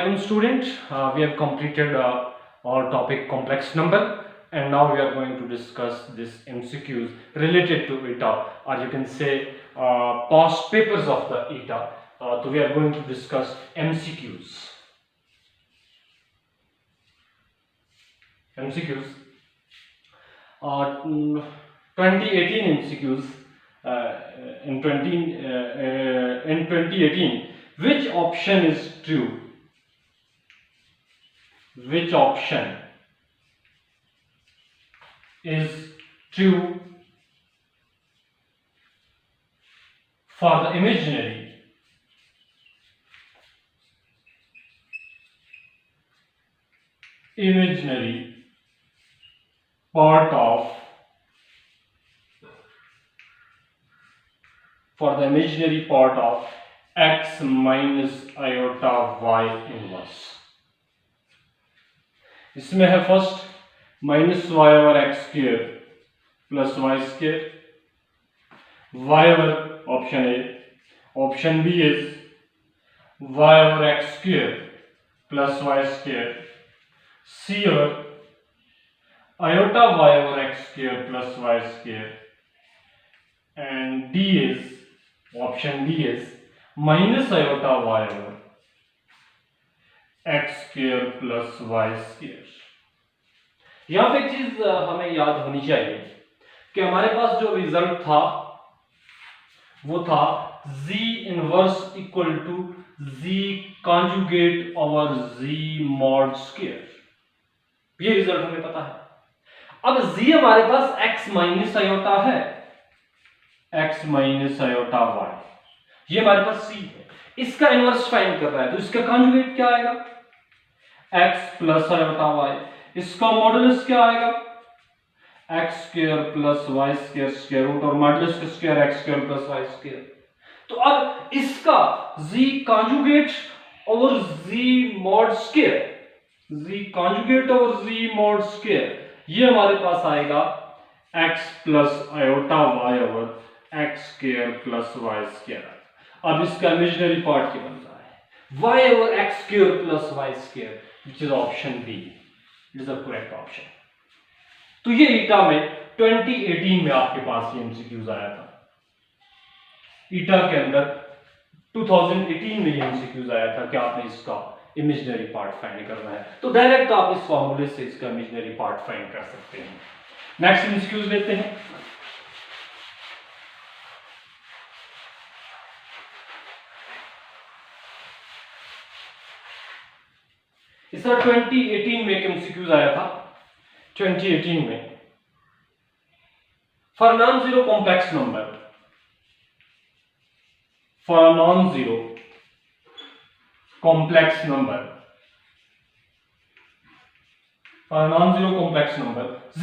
welcome student. We have completed our topic complex number, and now we are going to discuss this MCQs related to ETA, or you can say past papers of the ETA. So we are going to discuss MCQs. MCQs. 2018 MCQs. In 2018, which option is true? Which option is true for the imaginary part of x minus iota y inverse. इसमें है first minus y over x square plus y square, y over option A. Option B is y over x square plus y square, c over iota y over x square plus y square, and D is option D is minus iota y over x square plus y square. यहाँ पे एक चीज हमें याद होनी चाहिए कि हमारे पास जो रिजल्ट था वो था z inverse equal to z conjugate over z mod square. ये रिजल्ट हमें पता है. अब z हमारे पास x माइनस आयोटा है, x माइनस आयोटा y, ये हमारे पास c है. इसका इनवर्स फाइंड कर रहा है तो इसका कॉन्जुगेट क्या आएगा? x plus iota y. इसका मॉडुलस क्या आएगा? x square plus y square square root और मॉडुलस का square x square plus y square. तो अब इसका z conjugate over z mod square, z conjugate over z mod square, ये हमारे पास आएगा x plus iota y over x square plus y square. अब इसका इमेजिनरी पार्ट क्या बन रहा है? y over x square plus y square, which is option B is the correct option. तो ये ईटा में 2018 में आपके पास ये एमसीक्यूज आया था. ईटा के अंदर 2018 में ये एमसीक्यूज आया था कि आपने इसका इमेजिनरी पार्ट फाइंड करना है. तो डायरेक्ट आप इस फॉर्मूले से इसका इमेजिनरी पार्ट फाइंड कर सकते हैं. नेक्स्ट एमसीक्यूज लेते हैं. इस तरह 2018 में एक एमसीक्यूज आया था. 2018 में for non zero complex number, for a non zero complex number, for a non-zero complex number z,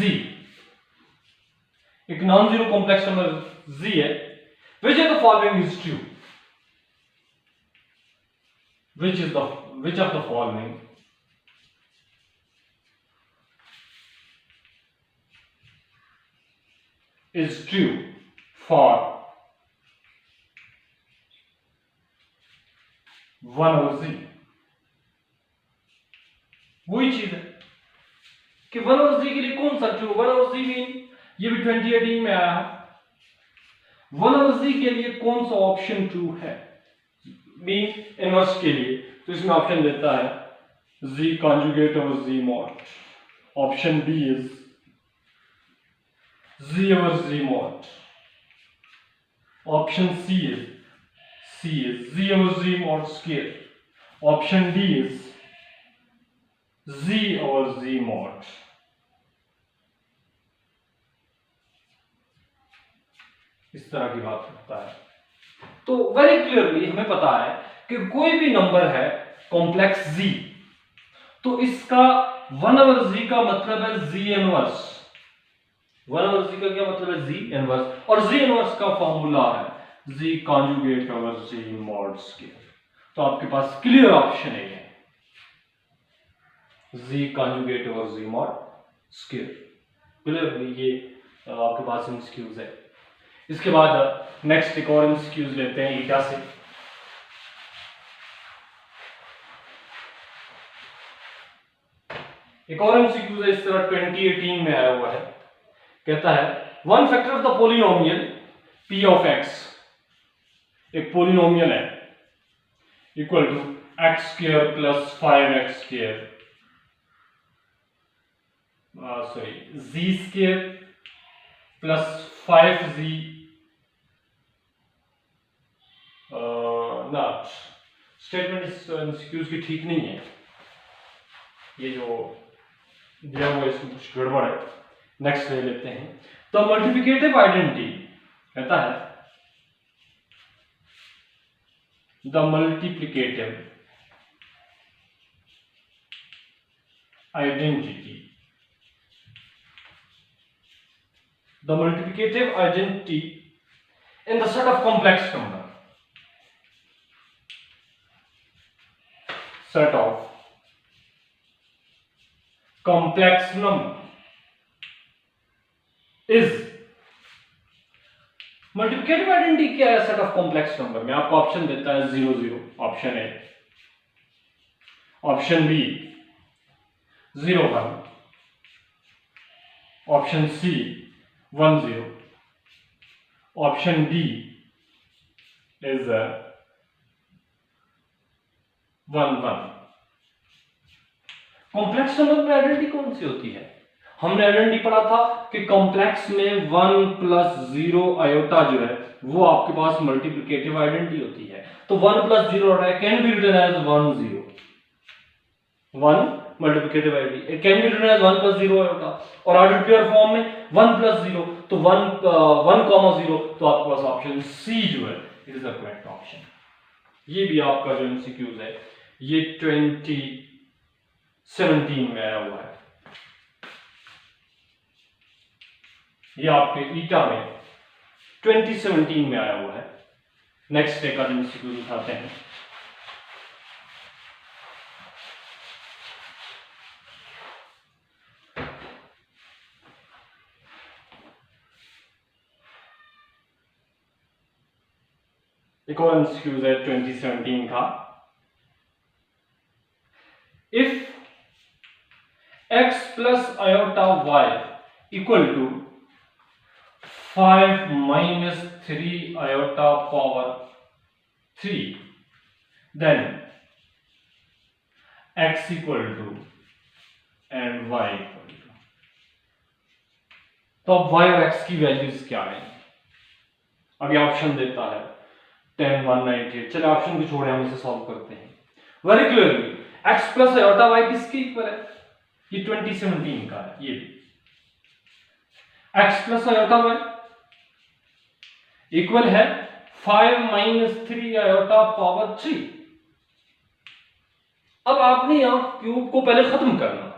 एक non-zero complex number z है, which of the following is true? Which of the following is true for 1 over z? वही चीज है कि 1 over z के लिए कौन सा ट्रू? 1 over z मीन ये भी 2018 में आया है. 1 over z के लिए कौन सा ऑप्शन ट्रू है? मीन इनवर्स के लिए तो इसमें ऑप्शन देता है z conjugate over z mod. Option B is z over z mod. Option C is z over z mod square. Option D is z over z mod. इस तरह की बात करता है. तो वेरी क्लियरली हमें पता है कि कोई भी नंबर है कॉम्प्लेक्स z, तो इसका 1 over z का मतलब है z इनवर्स. 1 over z का क्या मतलब है? z inverse. और z इनवर्स का फॉर्मूला है z conjugate over z mod square. तो आपके पास क्लियर ऑप्शन है z conjugate over z mod square. Clearly ये आपके पास एमसीक्यूज है. इसके बाद नेक्स्ट एक और एमसीक्यूज लेते हैं ईटा से. एक और एमसीक्यू है इस तरह 2018 में आया हुआ है, कहता है one factor of the polynomial p of x, एक पोलिनोमियल है, equal to x square plus 5x square z square plus 5z ना स्टेटमेंट इस एमसीक्यूज की ठीक नहीं है, ये जो दिया हुआ इसमें कुछ गड़बड़ है। नेक्स्ट ले लेते हैं। तो मल्टीप्लिकेटिव आइडेंटिटी कहता है the multiplicative identity, the multiplicative identity in the set of complex number, set of complex number is multiplicative identity क्या है? set of complex number में आपको ऑप्शन देता है 0 0 option A, option B 0 1, option C 1 0, option D is 1 1। Complex number में identity कौन सी होती है? हमने आइडेंटिटी पढ़ा था कि कॉम्प्लेक्स में 1 प्लस 0 आयोटा जो है वो आपके पास मल्टीप्लिकेटिव आइडेंटिटी होती है। तो 1 plus 0 can be written as 1 0, 1 multiplicative identity can be written as 1 plus 0 iota, और ऑर्डर प्योर फॉर्म में 1 प्लस 0 तो 1 0, तो आपके पास ऑप्शन सी जो है it is the correct option. ये भी आपका जो एमसीक्यूज है ये 2017 में आया हुआ है, ये आपके ईटा में 2017 में आया हुआ है। नेक्स्ट एक एमसीक्यू उठाते हैं। एक और एमसीक्यू है 2017 का। If x plus iota y equal to 5 minus 3 iota power 3, then x equal to and y equal to. तो अब y और x की वैल्यूज क्या है? अभी ऑप्शन देता है 10 1 98। चलिए ऑप्शन को छोड़े हम इसे सॉल्व करते हैं। Very clearly x plus iota y किसके इक्वल है? ये 2017 का है। ये x plus iota y equal है 5 माइनस 3 आयोटा पावर 3। अब आपने यहां क्यूब को पहले खत्म करना है।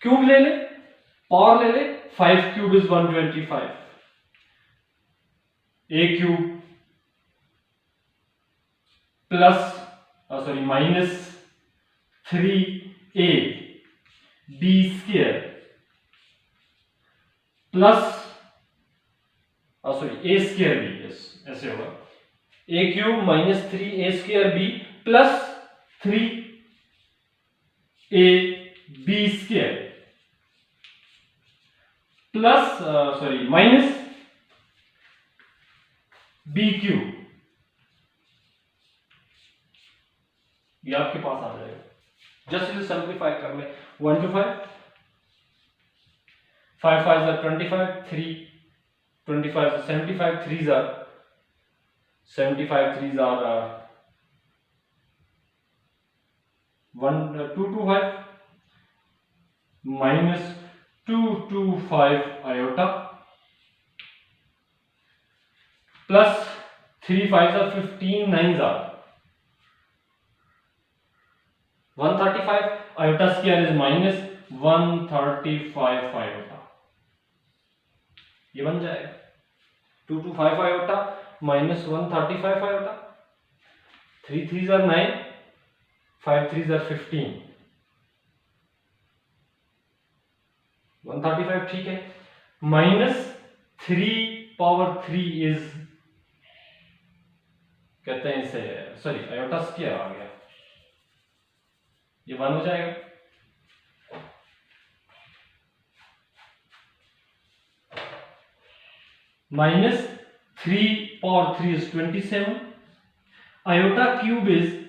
क्यूब ले ले, पावर ले ले, 5 cube is 125, a cube plus minus 3a b square plus a square b, ऐसे होगा a cube minus 3a square b plus 3a b square plus minus b cube, ये आपके पास आ जाएगा। जस्ट इसे सिंप्लीफाई कर ले, 1 to 5, 5 5 are 25, 3 25 is 75, 3s are 75, 3s are 2 to 5 minus 2 to 5 iota plus 3 5s are 15, 9s are 135, iota square is minus 135 iota, ये बन जाएगा 2 to 5 iota minus 135 iota, 3 3s are 9, 5 3s are 15, 135 ठीक है, minus 3 power 3 is, कहते हैं इसे iota square आ गया, ये 1 हो जाएगा। Minus 3 is 27, iota cube is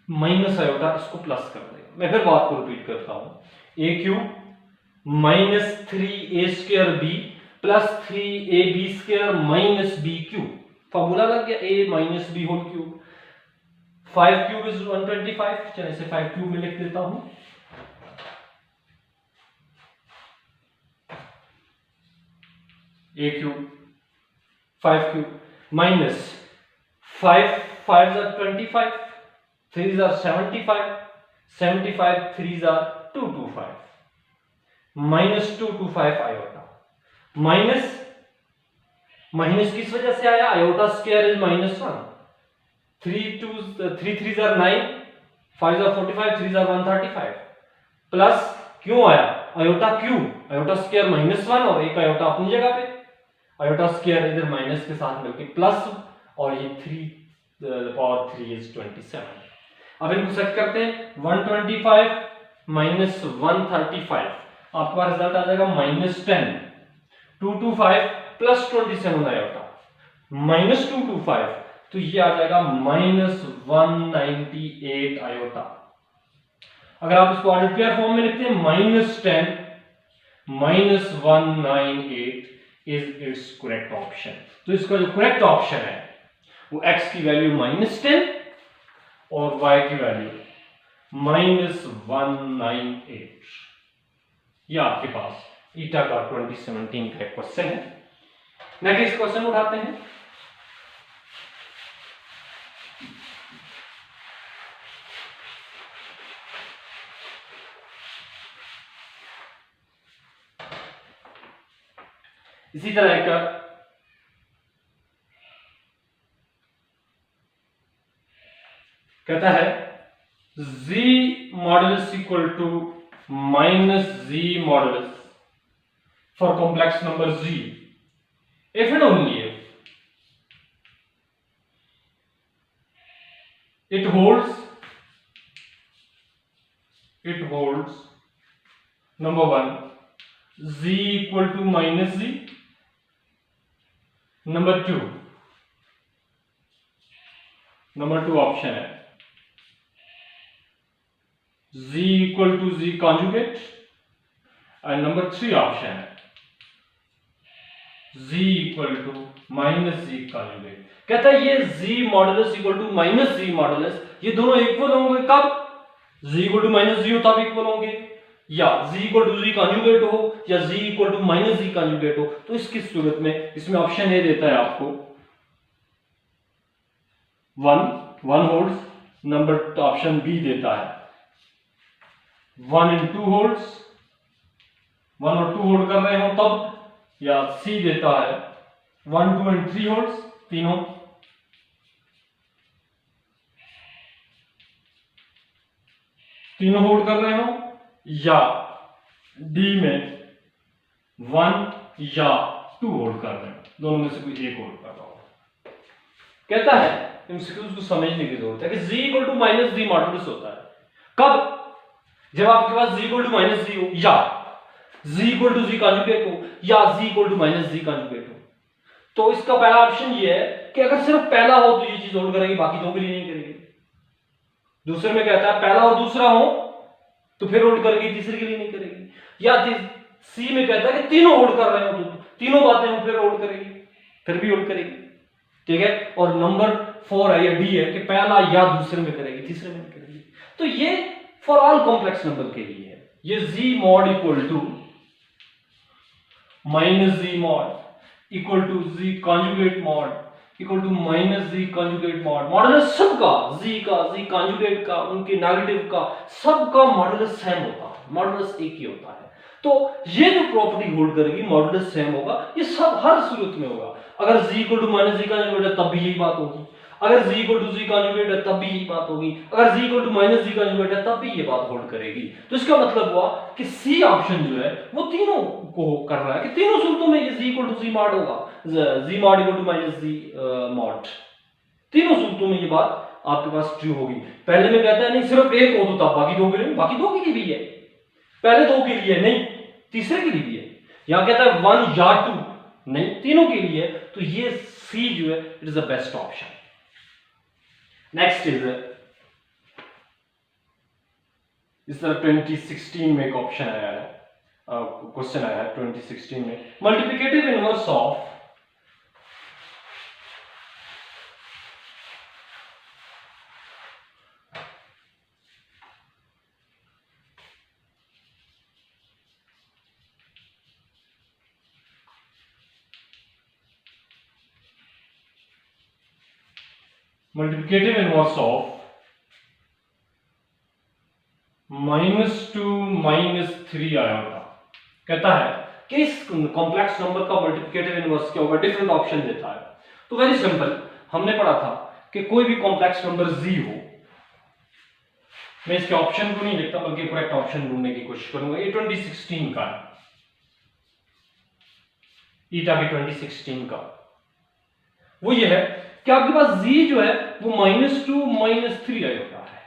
minus iota, इसको प्लस कर देगा। मैं फिर बात को रिपीट करता हूं, A cube minus 3a² b plus 3ab² minus b cube, formula लग गया, a minus b whole cube. 5 cube is 125, चलिए इसे 5 क्यूब में लिख देता हूं। a cube 5 cube minus 5 5s are 25, 3s are 75, 75 3s are 225, minus 225 iota. Minus minus किस वजह से आया, iota square is -1, 3 3s are 9, 5s are 45, 3s are 135, plus क्यों आया आयोटा क्यूब, आयोटा स्क्वायर -1 और एक आयोटा अपनी जगह पे, आयोटा स्क्वायर इधर माइनस के साथ मिलकर प्लस, और ये 3 is 27। अब इनको सेट करते हैं, 125 माइनस 135, आपके पास रिजल्ट आ जाएगा -10, 225 प्लस 27 आयोटा माइनस 225, तो ये आ जाएगा -198 आयोटा। अगर आप इसको ऑर्डर पेयर फॉर्म में लिखते हैं, -10 -198 इज इट्स करेक्ट ऑप्शन। तो इसका जो करेक्ट ऑप्शन है वो x की वैल्यू -10 और y की वैल्यू -198। ये आपके पास ईटा का 2017 का क्वेश्चन है। नेक्स्ट क्वेश्चन उठाते हैं। इसी तरह का कहता है z modulus equal to -z modulus for complex number z if and only if it holds number 1 z equal to -z, number 2 option है z equal to z conjugate, and number 3 option है z equal to -z conjugate। कहता है ये z modulus equal to -z modulus, ये दोनों equal होंगे कब, z equal to -z हो तब इक्वल होंगे, या z equal to z conjugate हो, या z equal to -z conjugate हो। तो इसकी सूरत में इसमें ऑप्शन ए देता है आपको 1 होल्ड्स, नंबर ऑप्शन बी देता है 1 and 2 होल्ड्स, 1 और 2 होल्ड कर रहे हो तब, या सी देता है 1 2 and 3 होल्ड्स, तीनों होल्ड कर रहे हो, या डी में 1 या 2 होल्ड कर रहे हो, दोनों में से कोई एक होल्ड कर रहा हो। कहता है एमसीक्यूज को समझने की जरूरत है कि z equal to -z modulus होता है कब, जब आपके पास z इक्वल टू -z हो, या z equal to z conjugate हो, या z equal to -z conjugate हो। तो इसका पहला ऑप्शन ये है कि अगर सिर्फ पहला हो तो ये चीज होल्ड करेगी, बाकी दो के लिए नहीं करेगी। दूसरे में कहता है पहला और दूसरा हो तो फिर होल्ड करेगी, तीसरे के लिए नहीं करेगी। या सी में कहता है कि तीनों होल्ड कर रहे हो तो तीनों बातें हो फिर होल्ड करेगी, फिर भी होल्ड करेगी, ठीक है। और नंबर 4 है या डी है कि पहला या दूसरे में करेगी, तीसरे में नहीं करेगी। तो ये फॉर ऑल कॉम्प्लेक्स नंबर के लिए है। ये z mod equal to -z mod equal to z conjugate mod equal to -z conjugate mod, modulus सबका, z का, z कॉन्जुगेट का, उनके नेगेटिव का, सबका मॉडुलस सेम होता है, मॉडुलस एक ही होता है। तो ये जो प्रॉपर्टी होल्ड करेगी, मॉडुलस सेम होगा, ये सब हर सूरत में होगा। अगर z equal to -z conjugate है तब भी यही बात होगी, अगर z equal to z conjugate है तब भी यही बात होगी, अगर z equal to -z conjugate है तब भी ये बात होल्ड करेगी। तो इसका मतलब हुआ कि सी ऑप्शन जो है वो तीनों को कर रहा है कि तीनों सूरतों में ये z equal to z mod होगा, z mod equal to -z mod, तीनों सूरतों में ये बात आपके पास ट्रू होगी। पहले में कहता है नहीं सिर्फ एक हो तो तब बाकी दो के लिए, बाकी दो के लिए भी है, पहले दो के लिए नहीं, तीसरे के लिए भी है। यहां कहता है 1 या 2, नहीं तीनों के लिए, तो ये सी जो है it is the best option. Next is इस तरह 2016 में एक ऑप्शन आया है, क्वेश्चन आया है 2016 में, multiplicative inverse of multiplicative inverse of -2 -3 iota. कहता है कि इस कॉम्प्लेक्स नंबर का मल्टीप्लिकेटिव इनवर्स क्या होगा, डिफरेंट ऑप्शन देता है। तो वेरी सिंपल, हमने पढ़ा था कि कोई भी कॉम्प्लेक्स नंबर z हो, मैं इसके ऑप्शन को नहीं लिखता बल्कि करेक्ट ऑप्शन ढूंढने की कोशिश करूंगा। ये 2016 का है, ईटा के 2016 का, वो ये है कि आपके पास z जो है वो -2 -3 आयोटा है।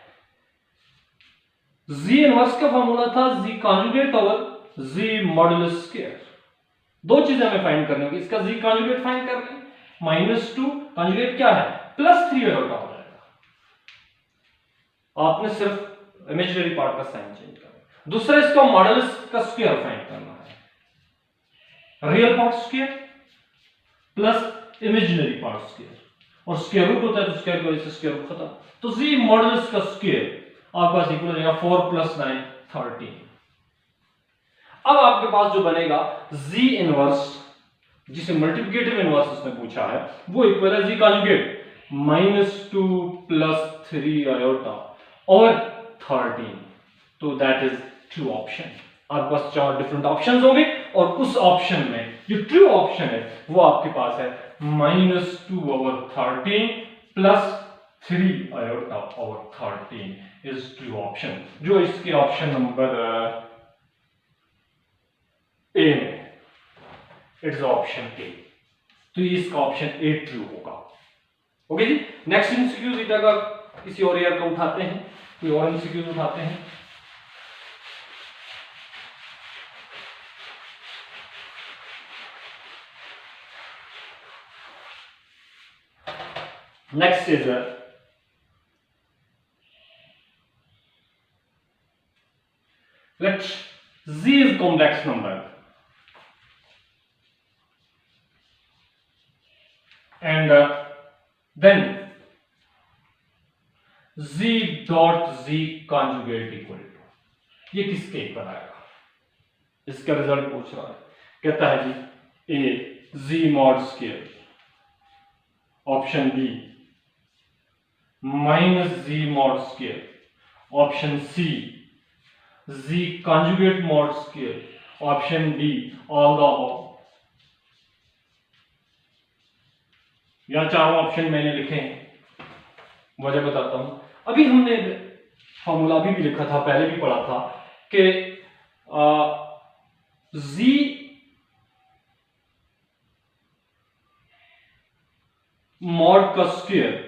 z इनवर्स का फॉर्मूला था z conjugate over z modulus square. दो चीजें हमें फाइंड करनी होगी, इसका z कॉन्जुगेट फाइंड करना है, -2 कॉन्जुगेट क्या है +3 आयोटा हो जाएगा। आपने सिर्फ इमेजिनरी पार्ट का साइन चेंज करना। दूसरा, इसका मॉडुलस का स्क्वायर फाइंड करना है, real part square plus imaginary part square, और स्क्वायर रूट होता है तो स्क्वायर की वजह से स्क्वायर रूट खत्म। तो z मॉडुलस का स्क्वायर आपके पास इक्वल हो जाएगा 4 + 9 13। अब आपके पास जो बनेगा z इनवर्स, जिसे मल्टीप्लिकेटिव इनवर्स उसने पूछा है, वो इक्वल है z कॉन्जुगेट -2 + 3 आयोटा और 13। तो दैट इज ट्रू ऑप्शन। आपके पास 4 डिफरेंट ऑप्शंस होंगे और उस ऑप्शन में जो ट्रू ऑप्शन है वो आपके पास है -2/13 + 3 iota over 13 is true option, जो इसके ऑप्शन नंबर ए में, इट्स ऑप्शन ए। तो इसका ऑप्शन ए ट्रू होगा। ओके जी, नेक्स्ट एमसीक्यू बीटा का किसी और ईयर का उठाते हैं, कोई और एमसीक्यू उठाते हैं। Next is let z is complex number and then z dot z conjugate equal to, ये किसके इक्वल आएगा, इसका रिजल्ट पूछ रहा है। कहता है जी a z mod square, option B -z mod square, option C z conjugate mod square, option D all the above. यहां चारों ऑप्शन मैंने लिखे हैं, वजह बताता हूं। अभी हमने फॉर्मूला भी लिखा था, पहले भी पढ़ा था कि z mod का स्क्वायर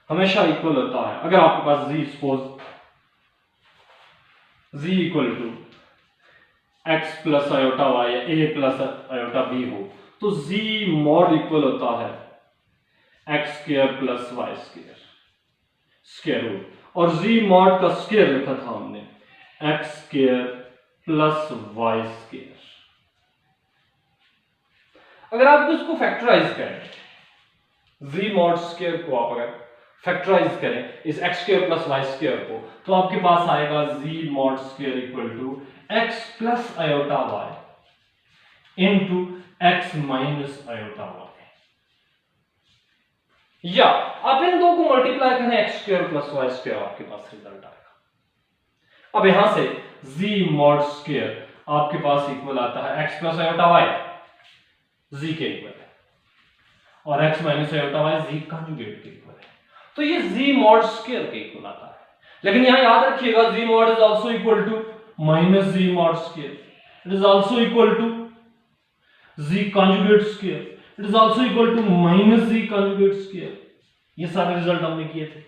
हमेशा इक्वल होता है, अगर आपके पास z suppose z equal to x plus iota y या a प्लस आयोटा b हो, तो z mod इक्वल होता है x square plus y square square root, और z mod का स्क्वायर लिखा था हमने x square plus y square. अगर आप इसको फैक्टराइज करें, z mod स्क्वायर को आप अगर फैक्टराइज करें इस x square plus y square को, तो आपके पास आएगा z mod square equal to x plus iota y into x minus iota y, या आप इन दो को मल्टीप्लाई करें x square plus y square, आपके पास रिजल्ट आएगा। अब यहां से z mod स्क्वायर आपके पास इक्वल आता है x plus iota y, z के इक्वल है, और x minus iota y z conjugate के इक्वल है, तो ये z mod स्क्वायर के इक्वल आता है। लेकिन यहां याद रखिएगा z mod is also equal to minus z mod square, it is also equal to z conjugate square, it is also equal to minus z conjugate square. ये सारे result हमने किए थे,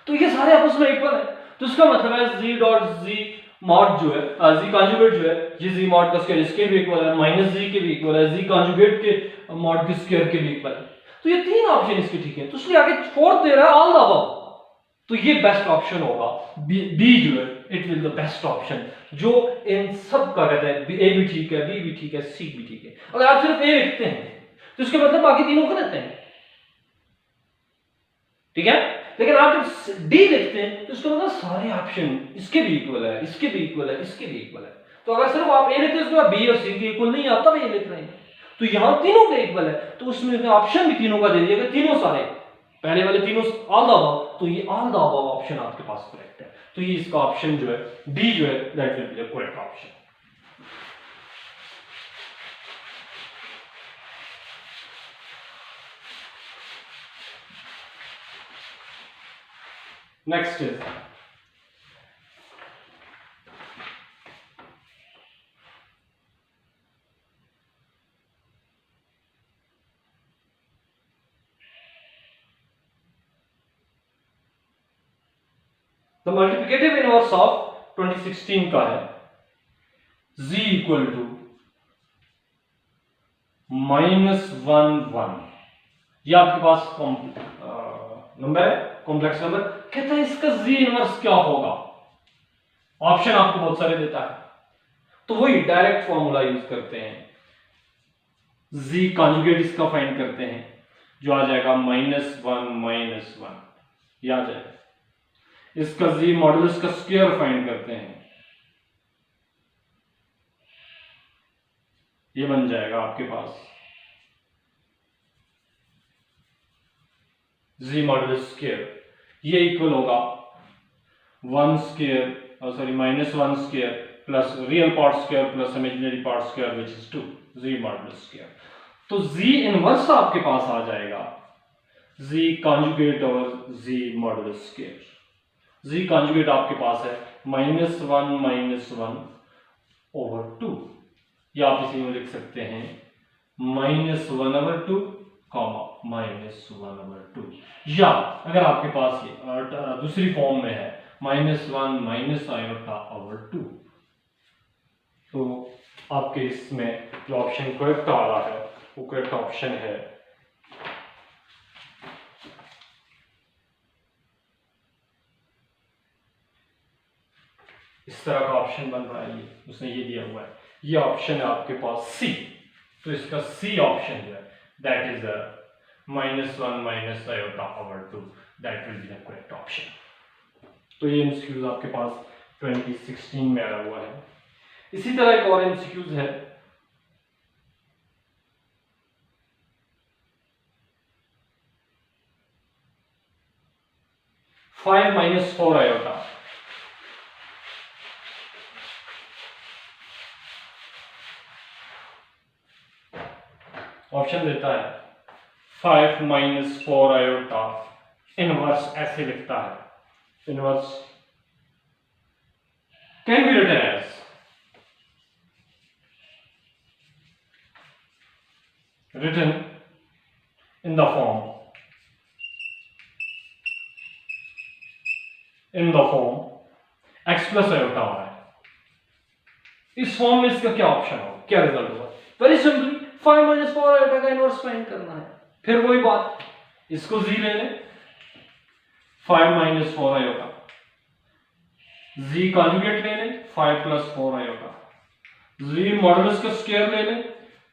तो ये सारे आपस में इक्वल है, तो इसका मतलब है z डॉट z मॉड जो है जी कॉन्जुगेट जो है ये जी मॉड का स्क्वायर इसके भी इक्वल है, माइनस जी के भी इक्वल है, जी कॉन्जुगेट के मॉड के स्क्वायर के भी इक्वल है। तो ये तीन ऑप्शन इसके ठीक है, तो इसलिए आगे फोर्थ दे रहा है ऑल द अबव, तो ये बेस्ट ऑप्शन होगा बी जो है it will the best option, जो इन सब का कहते हैं ए भी ठीक है, बी भी ठीक है, सी भी ठीक है। अगर आप सिर्फ ए लिखते हैं तो इसके मतलब बाकी तीनों को लेते हैं, ठीक है। लेकिन आप जब डी लिखते हैं तो इसका मतलब सारे ऑप्शन इसके भी इक्वल है, इसके भी इक्वल है, इसके भी इक्वल है। तो अगर सिर्फ आप ए लिखते हैं उसके बाद बी और सी के इक्वल नहीं, आप तब ए लिख रहे हैं, तो यहां तीनों के इक्वल है, तो उसमें ऑप्शन भी तीनों का दे दिया, तीनों सारे पहले वाले तीनों ऑल द अबव, तो ये ऑल द अबव ऑप्शन आपके पास करेक्ट है। तो ये इसका ऑप्शन जो है डी जो है that will be the correct option. Next is the multiplicative inverse of 2016 का है z इक्वल टू -1 ये आपके पास नंबर है, कॉम्प्लेक्स नंबर। कहता है इसका z इनवर्स क्या होगा, ऑप्शन आपको बहुत सारे देता है, तो वही डायरेक्ट फॉर्मूला यूज करते हैं, z कॉन्जुगेट इसका फाइंड करते हैं, जो आ जाएगा -1 ये आ जाएगा। इसका z मॉडुलस का स्क्वायर फाइंड करते हैं, ये बन जाएगा आपके पास z मॉडुलस स्क्वायर, ये इक्वल होगा 1 square sorry -1 square plus real part square plus imaginary part square which is 2 z modulus square. तो z इनवर्स आपके पास आ जाएगा z कॉन्जुगेट और z modulus square. z conjugate आपके पास है -1 /2, या आप इसी में लिख सकते हैं -1/2 -1/2, या अगर आपके पास ये दूसरी फॉर्म में है -1 -i/2। तो आपके इसमें जो ऑप्शन करेक्ट आ रहा है वो करेक्ट ऑप्शन है इस तरह का ऑप्शन बन रहा है, ये उसने ये दिया हुआ है, ये ऑप्शन है आपके पास सी। तो इसका सी ऑप्शन जो है that is -1 -i/2 that will be the correct option. तो ये एमसीक्यूज आपके पास 2016 में आया हुआ है। इसी तरह एक और एमसीक्यूज है, -5 - 4 आयोटा। ऑप्शन देता है 5 - 4 आयोटा, इनवर्स ऐसे लिखता है, inverse can be written as written in the form x plus iota हो रहा है। इस फॉर्म में इसका क्या ऑप्शन हो, क्या रिजल्ट होगा? वेरी सिंपली 5 - 4 आयोटा का इनवर्स फाइंड करना है। फिर वही बात, इसको z ले लें, 5 - 4 आयोटा, z कॉन्जुगेट ले लें 5 + 4 आयोटा, z मॉडुलस का स्क्वायर ले लें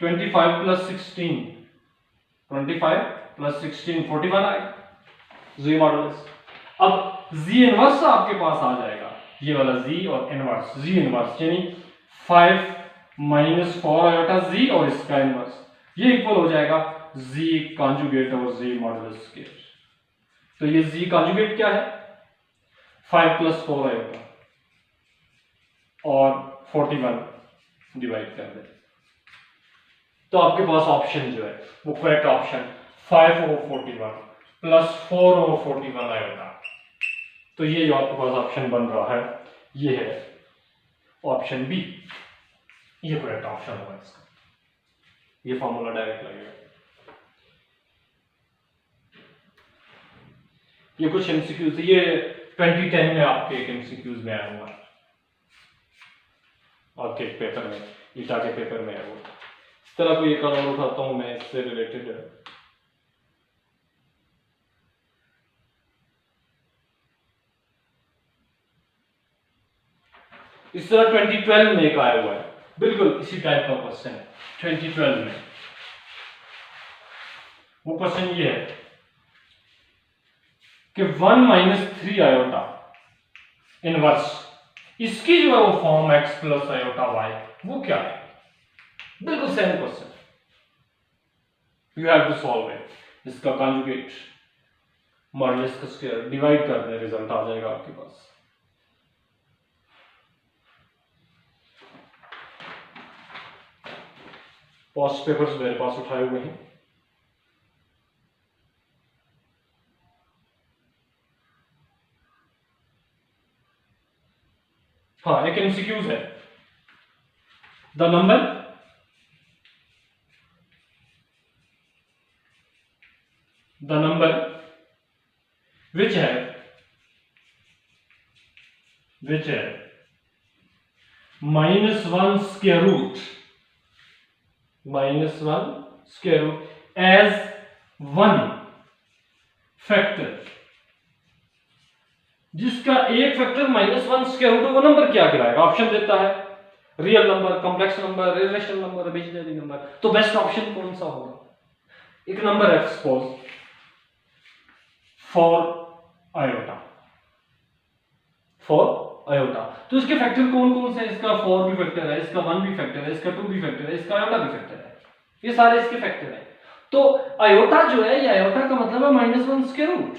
25 + 16, 25 + 16 41 आएगा z मॉडुलस। अब z इनवर्स आपके पास आ जाएगा, ये वाला z और इनवर्स, z इनवर्स यानी 5 - 4 आयोटा z और इसका इनवर्स, ये इक्वल हो जाएगा z कॉन्जुगेट और z मॉडुलस स्क्वायर। तो ये z कॉन्जुगेट क्या है 5 + 4 आयोटा और 41 डिवाइड कर दे, तो आपके पास ऑप्शन जो है वो करेक्ट ऑप्शन 5/41 प्लस 4/41 आएगा। तो ये जो आपके पास ऑप्शन बन रहा है ये है ऑप्शन बी, ये करेक्ट ऑप्शन होगा इसका, ये फॉर्मूला डायरेक्ट लगेगा। ये कुछ एमसीक्यूज, ये 2010 में आपके एक एमसीक्यूज में आया हुआ है। आपके पेपर में, ईटा के पेपर में है वो। इस तरह कोई एक और उठाता हूँ मैं, इससे रिलेटेड है। इस तरह 2012 में एक आया हुआ है, बिल्कुल इसी टाइप का क्वेश्चन है 2012 में। वो क्वेश्चन ये है कि 1 - 3 आयोटा इनवर्स, इसकी जो है वो form x plus iota y, वो क्या है? बिल्कुल same question, you have to solve it. इसका कॉन्जुगेट मॉडुलस का स्क्वायर डिवाइड कर दें, रिजल्ट आ जाएगा आपके पास। पास्ट पेपर्स मेरे पास उठाए हुए हैं। हाँ, एक एमसीक्यूज है। The number which have -1 square root as one factor, जिसका एक फैक्टर -1 स्क्वायर रूट, वो नंबर क्या कहलाएगा? ऑप्शन देता है real number, complex number, irrational number, imaginary number. तो बेस्ट ऑप्शन कौन सा होगा? एक नंबर है सपोज 4 आयोटा, तो इसके फैक्टर कौन कौन से हैं? इसका 4 भी फैक्टर है, इसका 1 भी फैक्टर है, इसका 2 भी फैक्टर है, इसका आयोटा भी फैक्टर है, ये सारे इसके फैक्टर हैं। तो आयोटा जो है, ये आयोटा का मतलब है -1 स्क्वायर रूट।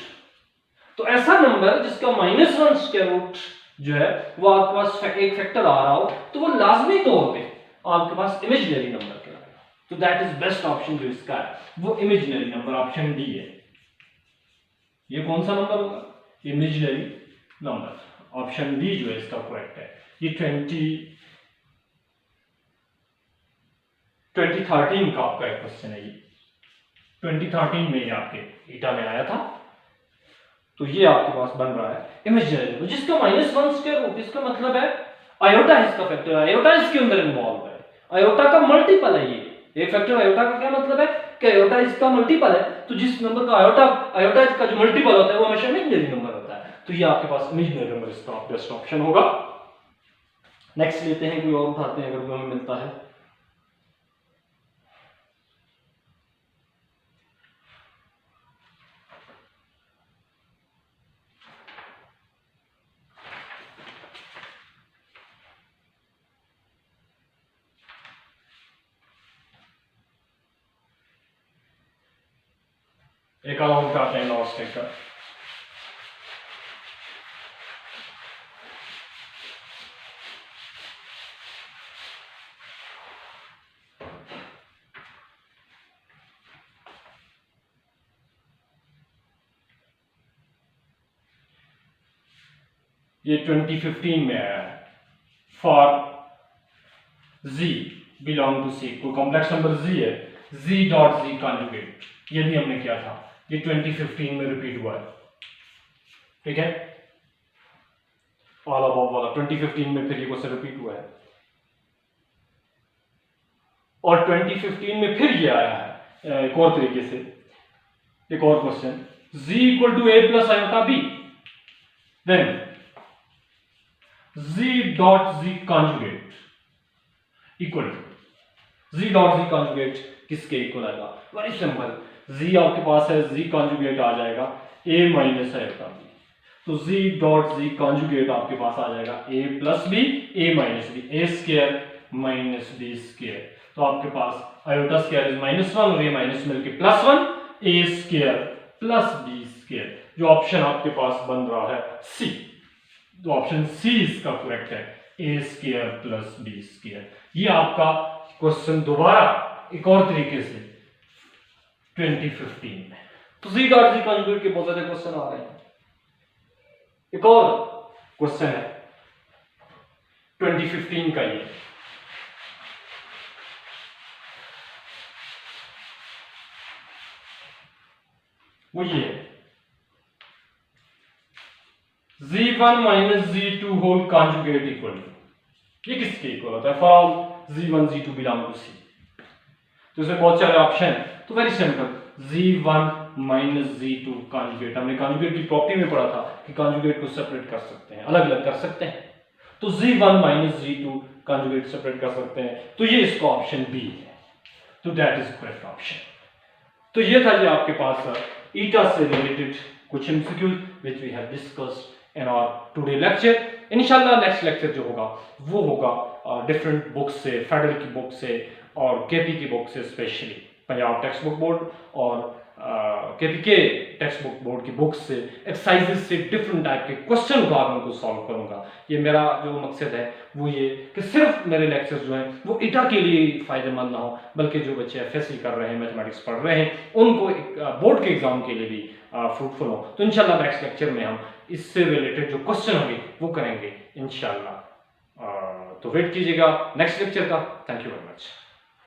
तो ऐसा नंबर जिसका -1 स्क्वायर रूट जो है वो आपके पास एक फैक्टर आ रहा हो, तो वो लाजमी तौर पे आपके पास इमेजिनरी नंबर कहलाएगा। तो दैट इज बेस्ट ऑप्शन जो इसका है वो इमेजिनरी नंबर, ऑप्शन डी है। ये कौन सा नंबर होगा? इमेजिनरी नंबर, ऑप्शन डी जो है इसका करेक्ट है। ये 2013 का आपका एक क्वेश्चन है। ये 2013 में ये आपके ईटा में आया था। तो ये आपके पास बन रहा है इमेजिनरी, जिसका -1 स्क्वायर रूट, इसका मतलब है आयोटा इसका फैक्टर है, आयोटा इसके अंदर इन्वॉल्व है, आयोटा का मल्टीपल है। ये एक फैक्टर आयोटा का क्या मतलब है कि आयोटा इसका मल्टीपल है। तो जिस नंबर का आयोटा इसका जो मल्टीपल होता है वो हमेशा इमेजिनरी नंबर होता है। तो ये आपके पास इमेजिनरी नंबर इसका बेस्ट ऑप्शन होगा। नेक्स्ट लेते हैं, कोई और उठाते हैं अगर कोई हमें मिलता है। एक और उठाते हैं लास्ट एक का। ये 2015 में आया है। For z belong to C, कोई कॉम्प्लेक्स नंबर z है, z डॉट z कॉन्जुगेट, ये भी हमने किया था। ये 2015 में रिपीट हुआ है, ठीक है। ऑल अबव वाला 2015 में फिर ये क्वेश्चन रिपीट हुआ है, और 2015 में फिर ये आया है एक और तरीके से, एक और question, z equal to a plus iota b, then z dot z conjugate equal to z dot z conjugate किसके इक्वल आएगा? वेरी सिंपल, z आपके पास है, z कॉन्जुगेट आ जाएगा a माइनस आयोटा b। तो z डॉट z कॉन्जुगेट आपके पास आ जाएगा a plus b, a minus b, a square minus b square. तो आपके पास आयोटा स्क्वायर इज -1 और a माइनस मिलके +1, a square plus b square. जो ऑप्शन आपके पास बन रहा है C, तो ऑप्शन सी इसका करेक्ट है, a square plus b square. ये आपका क्वेश्चन दोबारा एक और तरीके से 2015 में। तो z डॉट z कॉन्जुगेट के बहुत सारे क्वेश्चन आ रहे हैं। एक और क्वेश्चन है 2015 का, ये वो ये है z1 minus z2 whole conjugate equal to ये किसके इक्वल होता है? For z1 z2 belong to c। तो इसमें बहुत सारे ऑप्शन है, तो very simple, z1 minus z2 conjugate. हमने कॉन्जुगेट की प्रॉपर्टी में पढ़ा था कि कॉन्जुगेट को सेपरेट कर सकते हैं, अलग अलग कर सकते हैं, तो z1 minus z2 conjugate separate कर सकते हैं, तो ये इसका ऑप्शन बी है, तो दैट इज करेक्ट ऑप्शन। तो ये था जी आपके पास ईटा से रिलेटेड कुछ MCQs which we have discussed in our today lecture. इंशाल्लाह नेक्स्ट लेक्चर जो होगा वो होगा डिफरेंट बुक्स से, फेडरल की बुक से और केपी की बुक से, specially Punjab text book board और केपी के टेक्स्ट बुक बोर्ड की बुक्स से, एक्सरसाइजेस से डिफरेंट टाइप के क्वेश्चन उठा कर उनको सॉल्व करूंगा। ये मेरा जो मकसद है वो ये कि सिर्फ मेरे लेक्चर्स जो हैं वो ईटा के लिए फायदेमंद ना हो, बल्कि जो बच्चे एफएससी कर रहे हैं, मैथमेटिक्स पढ़ रहे हैं, उनको बोर्ड के एग्जाम के लिए भी फ्रूटफुल हो। तो इंशाल्लाह नेक्स्ट लेक्चर में हम इससे रिलेटेड जो क्वेश्चन होंगे वो करेंगे इंशाल्लाह। तो वेट कीजिएगा नेक्स्ट लेक्चर का। Thank you very much.